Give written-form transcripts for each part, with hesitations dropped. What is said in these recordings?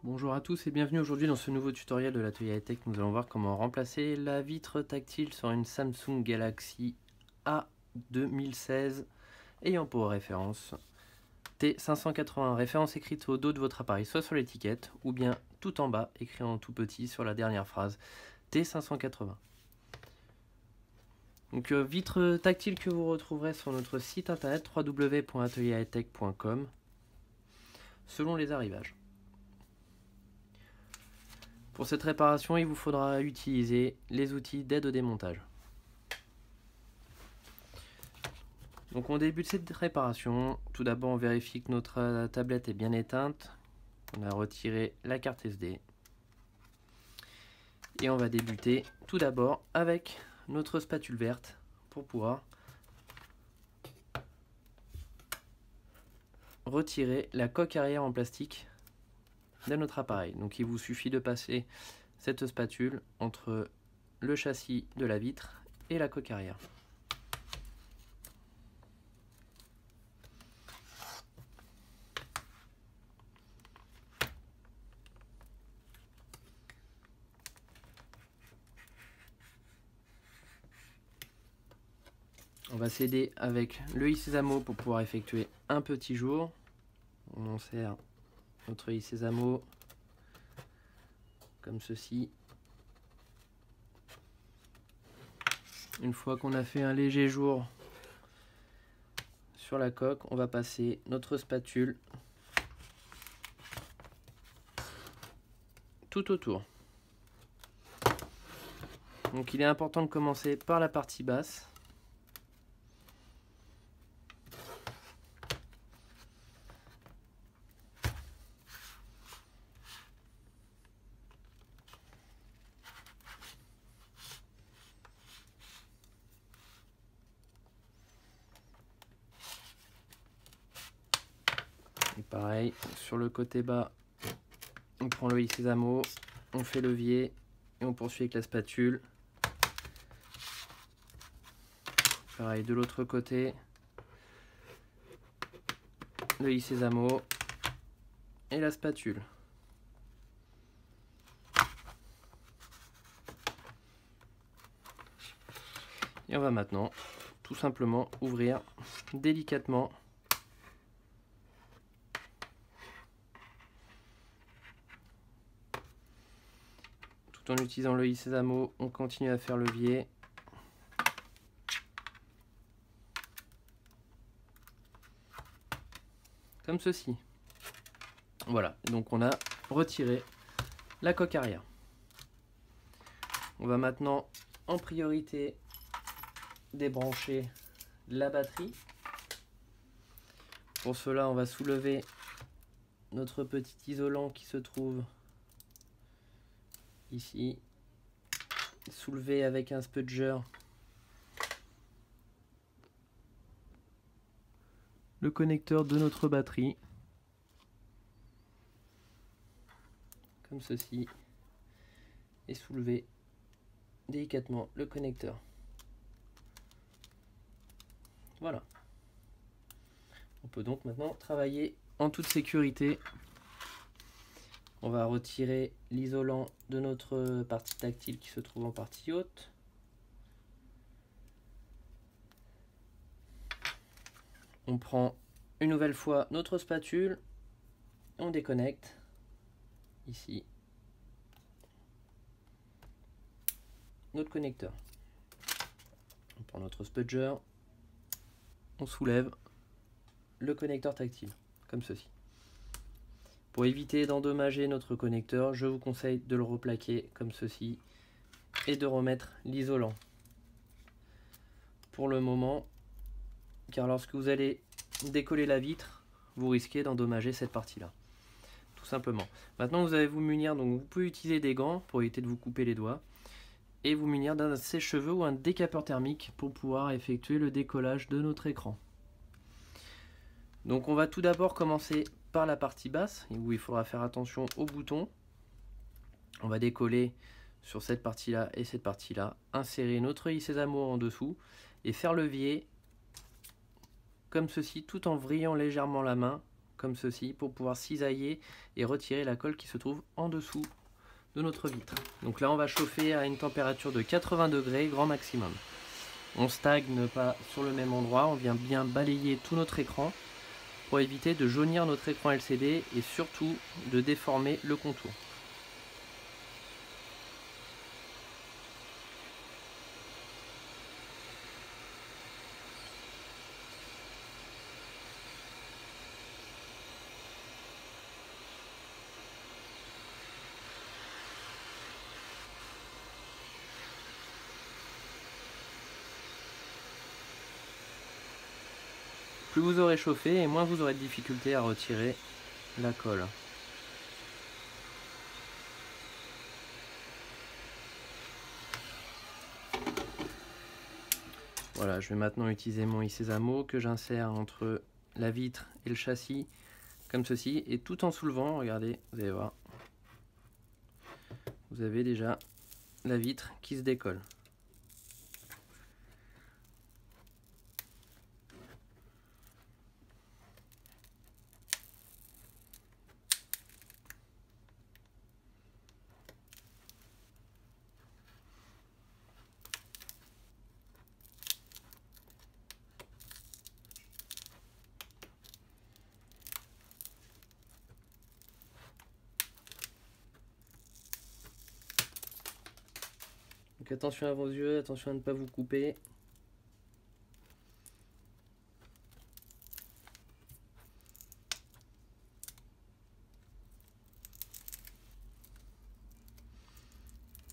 Bonjour à tous et bienvenue aujourd'hui dans ce nouveau tutoriel de l'atelier high-tech. Nous allons voir comment remplacer la vitre tactile sur une Samsung Galaxy A 2016 ayant pour référence T580, référence écrite au dos de votre appareil, soit sur l'étiquette ou bien tout en bas, écrit en tout petit sur la dernière phrase, T580. Donc vitre tactile que vous retrouverez sur notre site internet www.atelierhightech.com selon les arrivages. Pour cette réparation, il vous faudra utiliser les outils d'aide au démontage. Donc on débute cette réparation. Tout d'abord, on vérifie que notre tablette est bien éteinte. On a retiré la carte SD. Et on va débuter tout d'abord avec notre spatule verte pour pouvoir retirer la coque arrière en plastique de notre appareil. Donc il vous suffit de passer cette spatule entre le châssis de la vitre et la coque arrière. On va s'aider avec le i-Sésamo pour pouvoir effectuer un petit jour. On insère notre i-Sésamo comme ceci. Une fois qu'on a fait un léger jour sur la coque, on va passer notre spatule tout autour. Donc il est important de commencer par la partie basse. Et pareil, sur le côté bas, on prend le i-Sésamo, on fait levier et on poursuit avec la spatule. Pareil de l'autre côté, le i-Sésamo et la spatule. Et on va maintenant tout simplement ouvrir délicatement tout en utilisant le i-Sésamo. On continue à faire levier. Comme ceci. Voilà, donc on a retiré la coque arrière. On va maintenant en priorité débrancher la batterie. Pour cela, on va soulever notre petit isolant qui se trouve ici. Soulever avec un spudger le connecteur de notre batterie, comme ceci, et soulever délicatement le connecteur. Voilà. On peut donc maintenant travailler en toute sécurité. On va retirer l'isolant de notre partie tactile qui se trouve en partie haute. On prend une nouvelle fois notre spatule, on déconnecte ici notre connecteur. On prend notre spudger, on soulève le connecteur tactile, comme ceci. Pour éviter d'endommager notre connecteur, je vous conseille de le replaquer comme ceci et de remettre l'isolant pour le moment, car lorsque vous allez décoller la vitre, vous risquez d'endommager cette partie-là, tout simplement. Maintenant, vous allez vous munir, donc vous pouvez utiliser des gants pour éviter de vous couper les doigts, et vous munir d'un sèche-cheveux ou un décapeur thermique pour pouvoir effectuer le décollage de notre écran. Donc on va tout d'abord commencer par la partie basse, où il faudra faire attention aux boutons. On va décoller sur cette partie-là et cette partie-là, insérer notre Sésamo en dessous et faire levier comme ceci, tout en vrillant légèrement la main, comme ceci, pour pouvoir cisailler et retirer la colle qui se trouve en dessous de notre vitre. Donc là, on va chauffer à une température de 80 degrés, grand maximum. On stagne pas sur le même endroit, on vient bien balayer tout notre écran pour éviter de jaunir notre écran LCD et surtout de déformer le contour. Plus vous aurez chauffé et moins vous aurez de difficulté à retirer la colle. Voilà, je vais maintenant utiliser mon Sésamo que j'insère entre la vitre et le châssis comme ceci, et tout en soulevant, regardez, vous allez voir, vous avez déjà la vitre qui se décolle. Donc attention à vos yeux, attention à ne pas vous couper.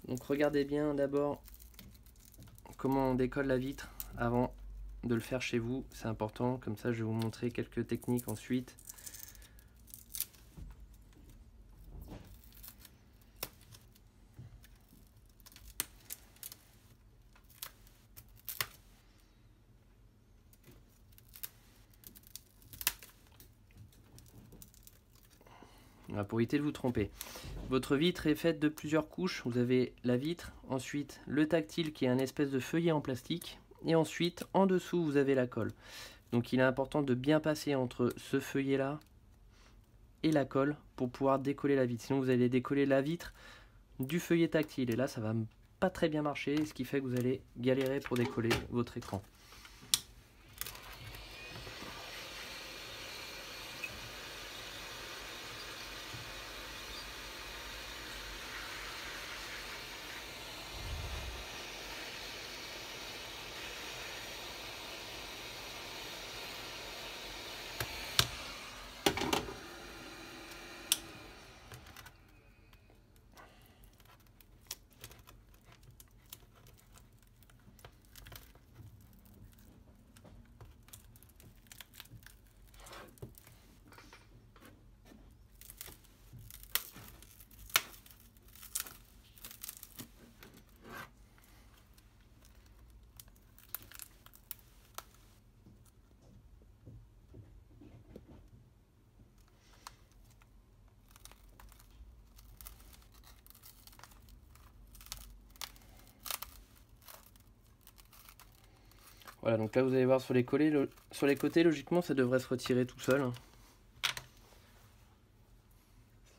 Donc regardez bien d'abord comment on décolle la vitre avant de le faire chez vous, c'est important, comme ça je vais vous montrer quelques techniques ensuite. Voilà, pour éviter de vous tromper. Votre vitre est faite de plusieurs couches. Vous avez la vitre, ensuite le tactile qui est un espèce de feuillet en plastique, et ensuite en dessous vous avez la colle. Donc il est important de bien passer entre ce feuillet là et la colle pour pouvoir décoller la vitre. Sinon vous allez décoller la vitre du feuillet tactile et là ça va pas très bien marcher, ce qui fait que vous allez galérer pour décoller votre écran. Voilà, donc là vous allez voir sur les côtés, logiquement ça devrait se retirer tout seul. C'est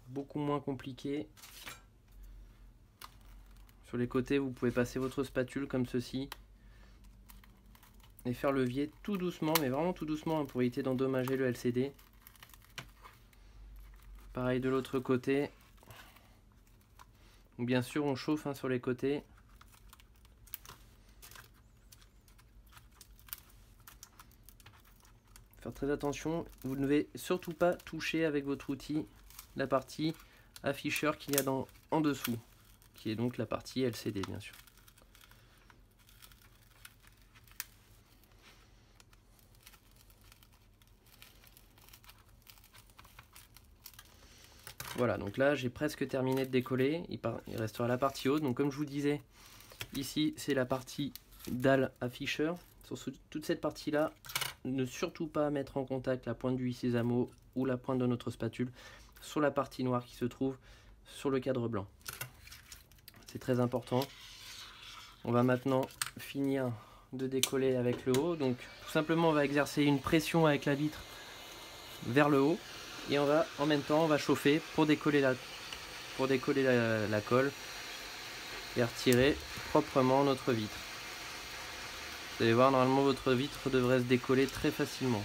beaucoup moins compliqué. Sur les côtés vous pouvez passer votre spatule comme ceci et faire levier tout doucement, mais vraiment tout doucement hein, pour éviter d'endommager le LCD. Pareil de l'autre côté. Donc, bien sûr on chauffe hein, sur les côtés. Faire très attention, vous ne devez surtout pas toucher avec votre outil la partie afficheur qu'il y a en dessous, qui est donc la partie LCD bien sûr. Voilà, donc là j'ai presque terminé de décoller, il restera la partie haute. Donc comme je vous disais, ici c'est la partie dalle afficheur. Sur toute cette partie là, ne surtout pas mettre en contact la pointe du Sésamo ou la pointe de notre spatule sur la partie noire qui se trouve sur le cadre blanc. c'est très important. On va maintenant finir de décoller avec le haut. Donc tout simplement on va exercer une pression avec la vitre vers le haut et on va en même temps on va chauffer pour décoller la colle et retirer proprement notre vitre. Vous allez voir, normalement votre vitre devrait se décoller très facilement.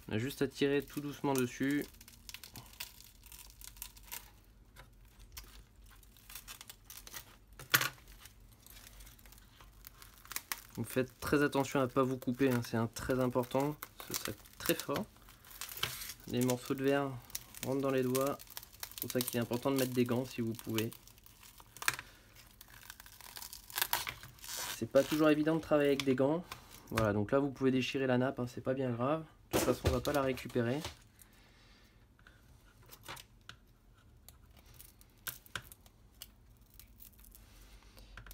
On a juste à tirer tout doucement dessus. Vous faites très attention à ne pas vous couper, hein, c'est très important, ce serait très fort. Les morceaux de verre rentrent dans les doigts, c'est pour ça qu'il est important de mettre des gants si vous pouvez. C'est pas toujours évident de travailler avec des gants. Voilà, donc là vous pouvez déchirer la nappe, hein, c'est pas bien grave. De toute façon on va pas la récupérer.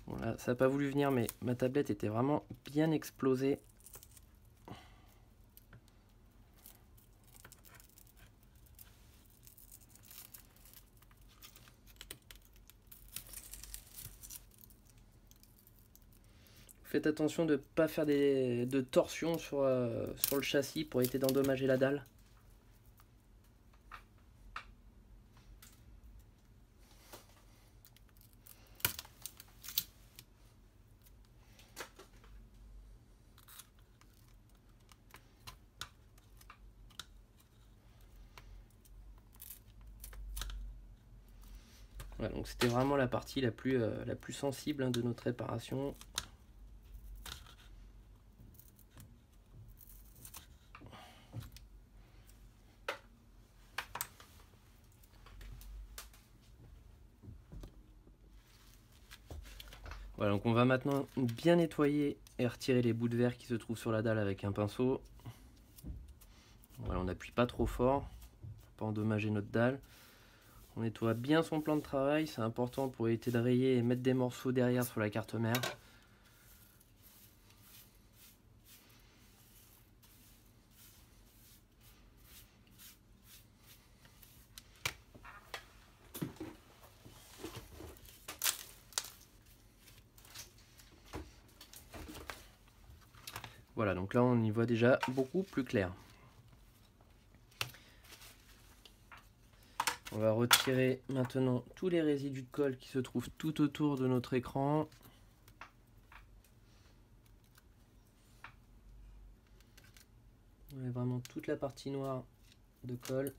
Voilà, ça n'a pas voulu venir mais ma tablette était vraiment bien explosée. Faites attention de ne pas faire de torsion sur le châssis pour éviter d'endommager la dalle. Voilà, donc c'était vraiment la partie la plus sensible, hein, de notre réparation. Voilà, donc on va maintenant bien nettoyer et retirer les bouts de verre qui se trouvent sur la dalle avec un pinceau. Voilà, on n'appuie pas trop fort pour pas endommager notre dalle. On nettoie bien son plan de travail, c'est important pour éviter de rayer et mettre des morceaux derrière sur la carte mère. Voilà, donc là on y voit déjà beaucoup plus clair. On va retirer maintenant tous les résidus de colle qui se trouvent tout autour de notre écran. On a vraiment toute la partie noire de colle.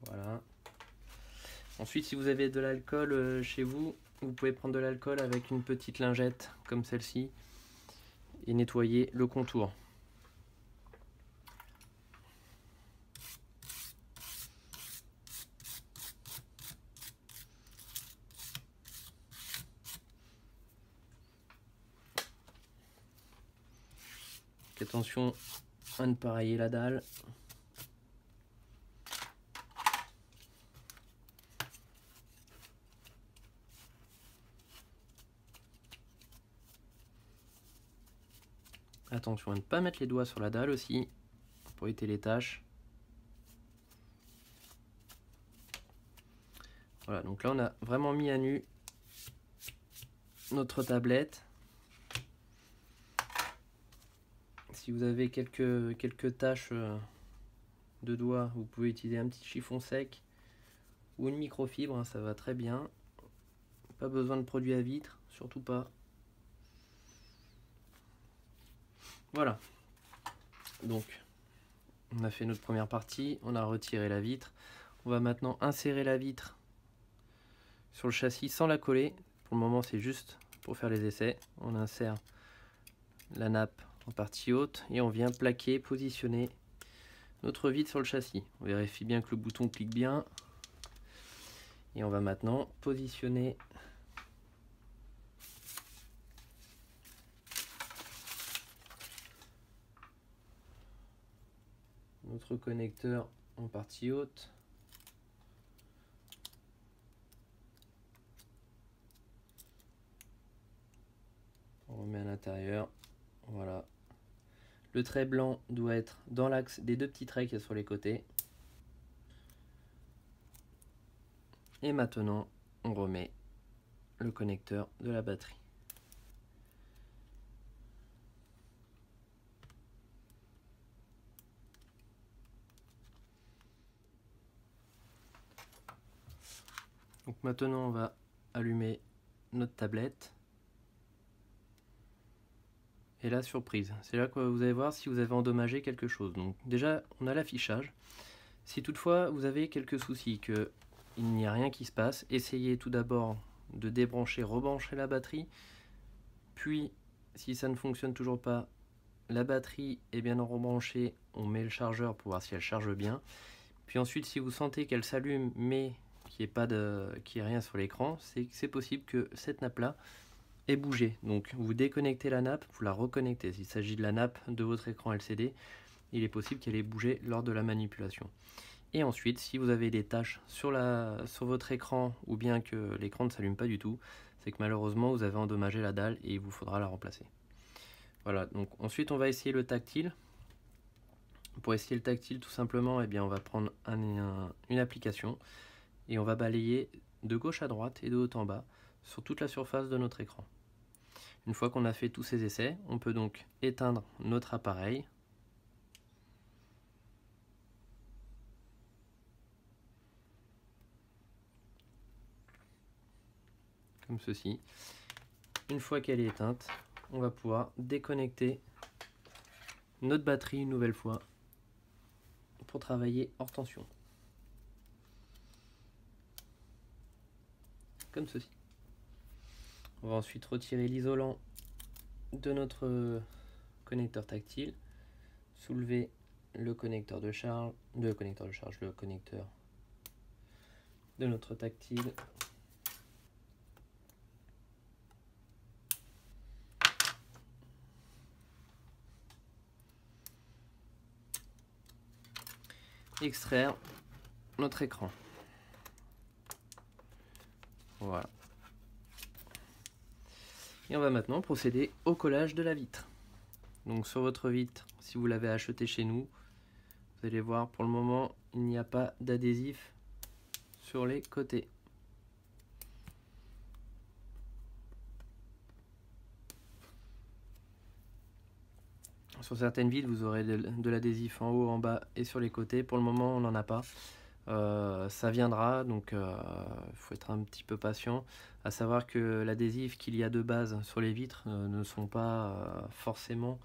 Voilà. Ensuite, si vous avez de l'alcool chez vous, vous pouvez prendre de l'alcool avec une petite lingette comme celle-ci et nettoyer le contour. Attention à ne pas rayer la dalle. Attention à ne pas mettre les doigts sur la dalle aussi, pour éviter les taches. Voilà, donc là on a vraiment mis à nu notre tablette. Si vous avez quelques taches de doigts, vous pouvez utiliser un petit chiffon sec ou une microfibre, hein, ça va très bien. Pas besoin de produit à vitre, surtout pas. Voilà, donc on a fait notre première partie, on a retiré la vitre. On va maintenant insérer la vitre sur le châssis sans la coller. Pour le moment, c'est juste pour faire les essais. On insère la nappe en partie haute et on vient plaquer, positionner notre vitre sur le châssis. On vérifie bien que le bouton clique bien. Et on va maintenant positionner notre connecteur en partie haute. On remet à l'intérieur. Voilà. Le trait blanc doit être dans l'axe des deux petits traits qu'il y a sur les côtés. Et maintenant, on remet le connecteur de la batterie. Donc maintenant, on va allumer notre tablette. Et la surprise, c'est là que vous allez voir si vous avez endommagé quelque chose. Donc déjà, on a l'affichage. Si toutefois vous avez quelques soucis, qu'il n'y a rien qui se passe, essayez tout d'abord de débrancher, rebrancher la batterie. Puis, si ça ne fonctionne toujours pas, la batterie est bien rebranchée, on met le chargeur pour voir si elle charge bien. Puis ensuite, si vous sentez qu'elle s'allume, mais qu'il n'y ait rien sur l'écran, c'est que c'est possible que cette nappe-là ait bougé. Donc vous déconnectez la nappe, vous la reconnectez. S'il s'agit de la nappe de votre écran LCD, il est possible qu'elle ait bougé lors de la manipulation. Et ensuite, si vous avez des taches sur votre écran ou bien que l'écran ne s'allume pas du tout, c'est que malheureusement vous avez endommagé la dalle et il vous faudra la remplacer. Voilà, donc ensuite on va essayer le tactile. Pour essayer le tactile, tout simplement, eh bien, on va prendre une application et on va balayer de gauche à droite et de haut en bas sur toute la surface de notre écran. Une fois qu'on a fait tous ces essais, on peut donc éteindre notre appareil. Comme ceci. Une fois qu'elle est éteinte, on va pouvoir déconnecter notre batterie une nouvelle fois pour travailler hors tension. Comme ceci. On va ensuite retirer l'isolant de notre connecteur tactile, soulever le connecteur de charge, le connecteur de notre tactile. Extraire notre écran. Voilà. Et on va maintenant procéder au collage de la vitre. Donc sur votre vitre, si vous l'avez acheté chez nous, vous allez voir pour le moment il n'y a pas d'adhésif sur les côtés. Sur certaines vitres vous aurez de l'adhésif en haut, en bas et sur les côtés. Pour le moment on n'en a pas. Ça viendra, donc il faut être un petit peu patient. À savoir que l'adhésif qu'il y a de base sur les vitres ne sont pas forcément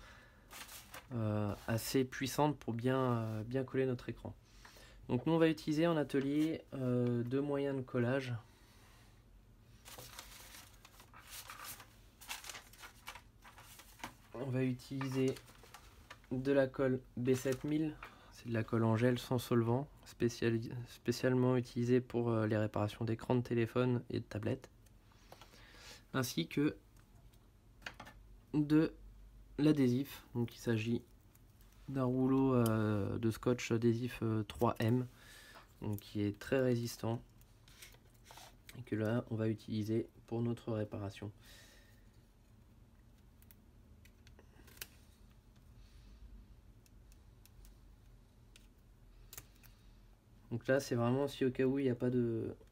assez puissantes pour bien coller notre écran. Donc nous on va utiliser en atelier deux moyens de collage. On va utiliser de la colle B7000, c'est de la colle en gel sans solvant, spécialement utilisée pour les réparations d'écrans de téléphone et de tablettes, ainsi que de l'adhésif. Donc il s'agit d'un rouleau de scotch adhésif 3M, donc qui est très résistant et que là on va utiliser pour notre réparation. Donc là c'est vraiment si au cas où il n'y a pas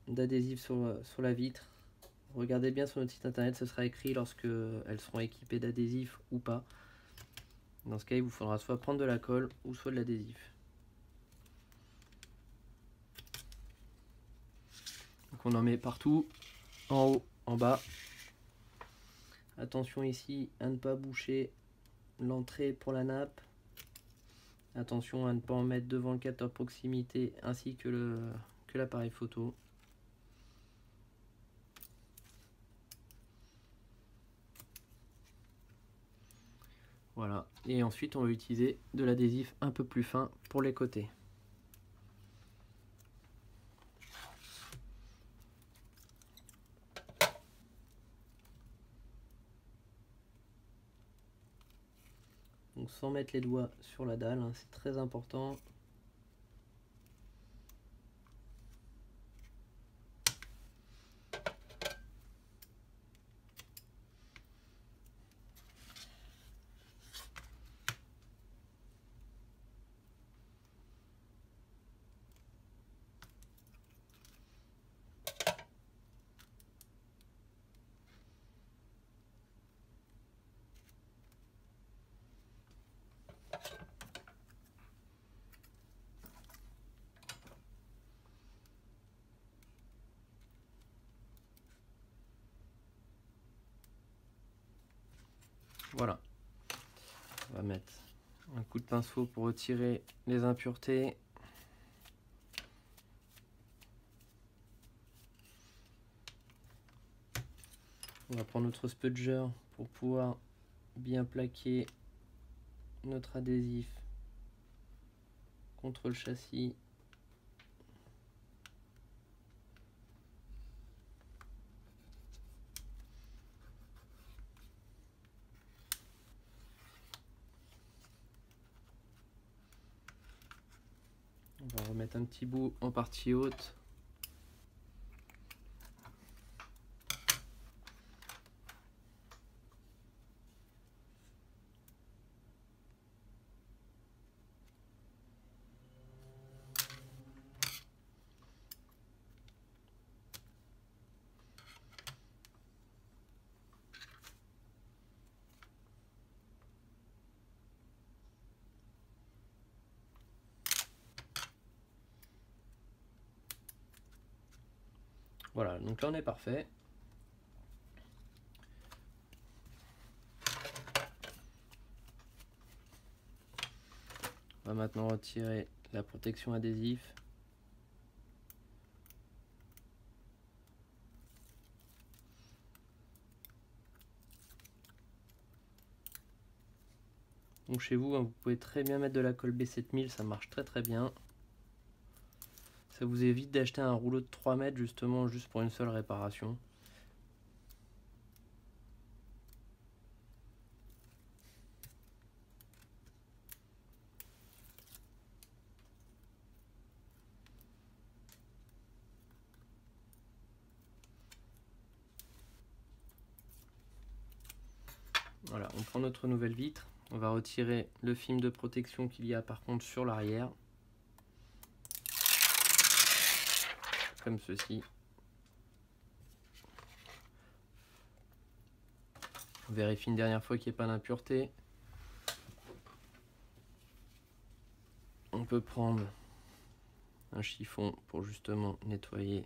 d'adhésif sur la vitre. Regardez bien sur notre site internet, ce sera écrit lorsque elles seront équipées d'adhésif ou pas. Dans ce cas, il vous faudra soit prendre de la colle ou soit de l'adhésif. Donc on en met partout, en haut, en bas. Attention ici à ne pas boucher l'entrée pour la nappe. Attention à ne pas en mettre devant le capteur proximité ainsi que l'appareil photo. Voilà, et ensuite on va utiliser de l'adhésif un peu plus fin pour les côtés. Donc sans mettre les doigts sur la dalle, hein, c'est très important. Voilà, on va mettre un coup de pinceau pour retirer les impuretés. On va prendre notre spudger pour pouvoir bien plaquer notre adhésif contre le châssis. On va remettre un petit bout en partie haute. Voilà, donc là on est parfait. On va maintenant retirer la protection adhésif. Donc chez vous, hein, vous pouvez très bien mettre de la colle B7000, ça marche très bien. Ça vous évite d'acheter un rouleau de 3 mètres justement juste pour une seule réparation. Voilà, on prend notre nouvelle vitre, on va retirer le film de protection qu'il y a par contre sur l'arrière. Comme ceci. On vérifie une dernière fois qu'il n'y ait pas d'impureté. On peut prendre un chiffon pour justement nettoyer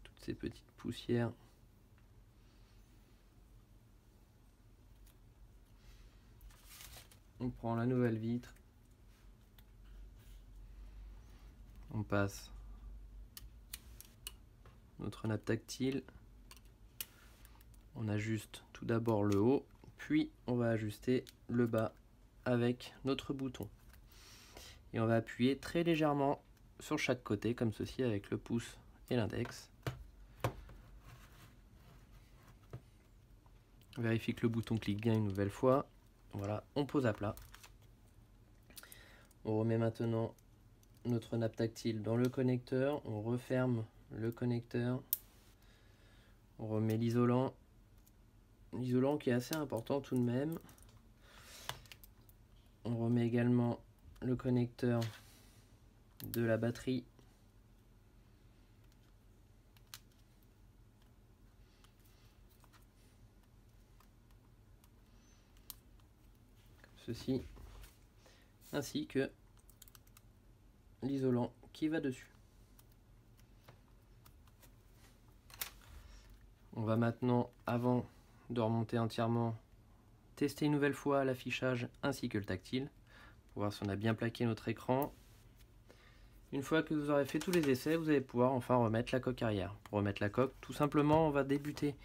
toutes ces petites poussières. On prend la nouvelle vitre. On passe notre nappe tactile. On ajuste tout d'abord le haut, puis on va ajuster le bas avec notre bouton. Et on va appuyer très légèrement sur chaque côté, comme ceci, avec le pouce et l'index. On vérifie que le bouton clique bien une nouvelle fois. Voilà, on pose à plat. On remet maintenant notre nappe tactile dans le connecteur. On referme le connecteur. On remet l'isolant. L'isolant qui est assez important tout de même. On remet également le connecteur de la batterie. Comme ceci. Ainsi que l'isolant qui va dessus. On va maintenant, avant de remonter entièrement, tester une nouvelle fois l'affichage ainsi que le tactile pour voir si on a bien plaqué notre écran. Une fois que vous aurez fait tous les essais, vous allez pouvoir enfin remettre la coque arrière. Pour remettre la coque, tout simplement, on va débuter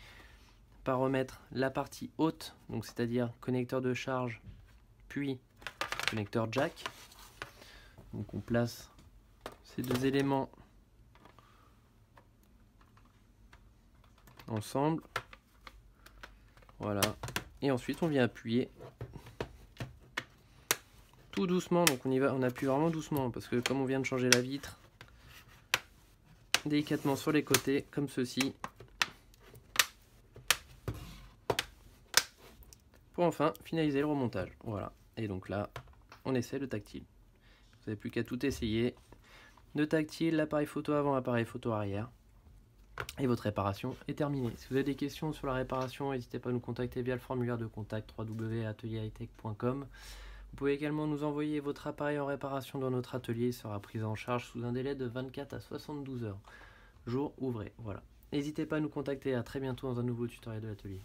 par remettre la partie haute, donc c'est-à-dire connecteur de charge, puis connecteur jack. Donc on place ces deux éléments ensemble. Voilà. Et ensuite on vient appuyer tout doucement. Donc on appuie vraiment doucement parce que comme on vient de changer la vitre, délicatement sur les côtés, comme ceci. Pour enfin finaliser le remontage. Voilà. Et donc là, on essaie le tactile. Vous n'avez plus qu'à tout essayer. Le tactile, l'appareil photo avant, l'appareil photo arrière. Et votre réparation est terminée. Si vous avez des questions sur la réparation, n'hésitez pas à nous contacter via le formulaire de contact www.atelierhightech.com. Vous pouvez également nous envoyer votre appareil en réparation dans notre atelier. Il sera pris en charge sous un délai de 24 à 72 heures. Jour ouvré. Voilà. N'hésitez pas à nous contacter. À très bientôt dans un nouveau tutoriel de l'atelier.